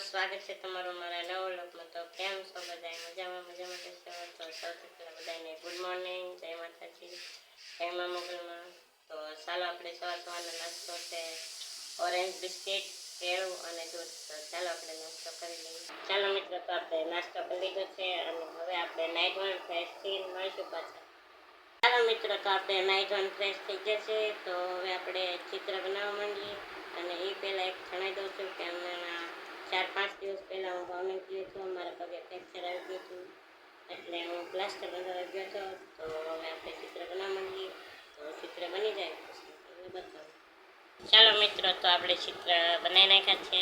સ્વાગત છે તમારું મારા નવા વ્લોગમાં। તો કેમ છો બધા? મજામાં જશો? તો સૌથી પહેલાં બધાને ગુડ મોર્નિંગ, જય માતાજી, જય મા મોગલમાં। તો ચાલો આપણે સવારનો નાસ્તો છે ઓરેન્જ બિસ્કિટ, કેળું અને દૂધ। તો ચાલો આપણે નાસ્તો કરી લઈએ। ચાલો મિત્રો, તો આપણે નાસ્તો કરી લીધો છે અને હવે આપણે નાઈટ વન ફ્રેશ થઈને મળીશું પાછા। ચાલો મિત્રો, તો આપણે નાઈટ વન ફ્રેશ થઈ ગયા છે, તો હવે આપણે ચિત્ર બનાવવા માંડીએ। અને એ પહેલાં એક જણાવી દઉં છું કે હમણાં 4-5 દિવસ પહેલાં હું ભાવનગર ગયો હતો, મારા પગે ફ્રેક્ચર આવી ગયું હતું, એટલે હું પ્લાસ્ટર બંધાવવા ગયો હતો। તો હવે આપણે ચિત્ર બનાવવા માંડીએ, તો ચિત્ર બની જાય પછી તમને બતાવું। ચાલો મિત્રો, તો આપણે ચિત્ર બનાવી નાખ્યા છે,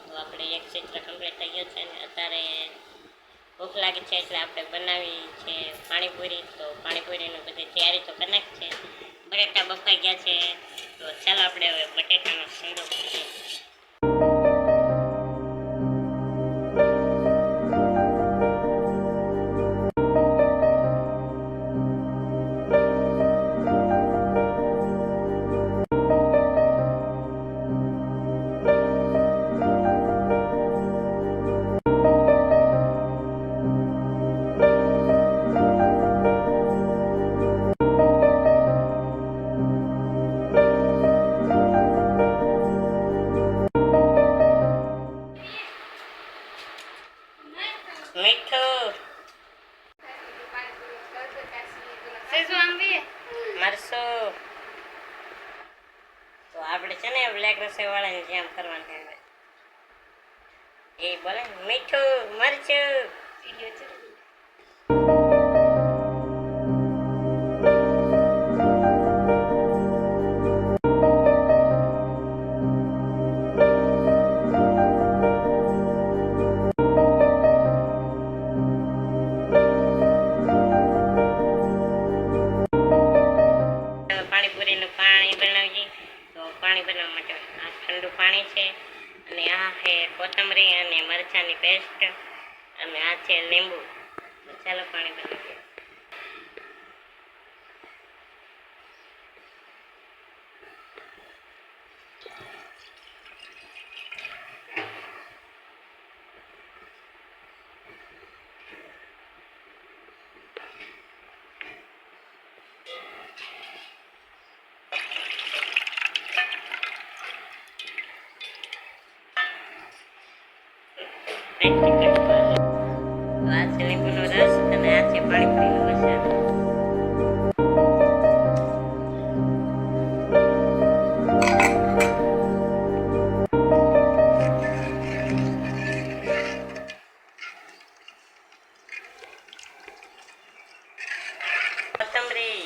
તો આપણે એક ચિત્ર કમ્પ્લીટ થઈ ગયું છે ને અત્યારે ભૂખ લાગી છે એટલે આપણે બનાવી છે પાણીપુરી। તો પાણીપુરીની બધી તૈયારી તો કરી નાખી છે, બટેટા બફાઈ ગયા છે, તો ચાલો આપણે હવે બટેટાનો શીરો કરીએ। મીઠું મરસું, તો આપણે છે ને બ્લેક રસોઈ વાળાની જેમ કરવાનું છે, એ બોલે મીઠું મરચું। પાણીપુરીનું પાણી બનાવીએ, તો પાણી બનાવવા માટે આ ઠંડુ પાણી છે અને આ છે કોથમરી અને મરચાંની પેસ્ટ અને આ છે લીંબુ। તો ચાલો પાણી બનાવીએ। આ છે લીંબુનો રસ અને આ છે પાણીપુરીનો મસાલો। કોથમરી,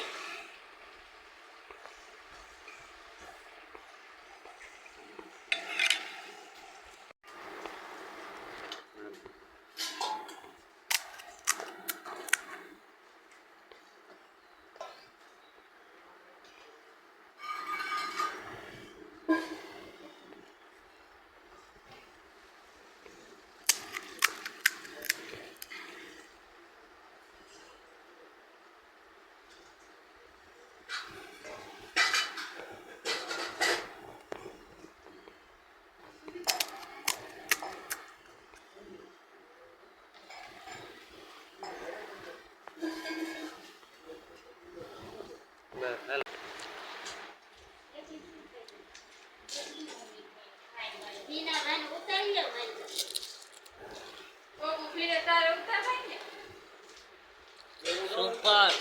સુપર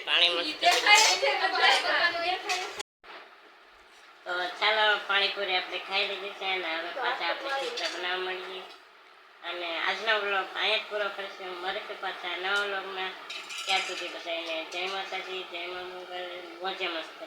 પાણી મસ્ત। તો ચાલો પાણીપુરી આપણે ખાઈ લીધી છે અને હવે પાછા આપણે ચિત્ર બનાવવા મળીએ અને આજનો વ્લોગ અહીંયા જ પૂરો કરશું। મળીશું પાછા નવા વ્લોગમાં, ત્યાં સુધી બધાને જય માતાજી, જય મા મોગલ, મોજે મસ્ત।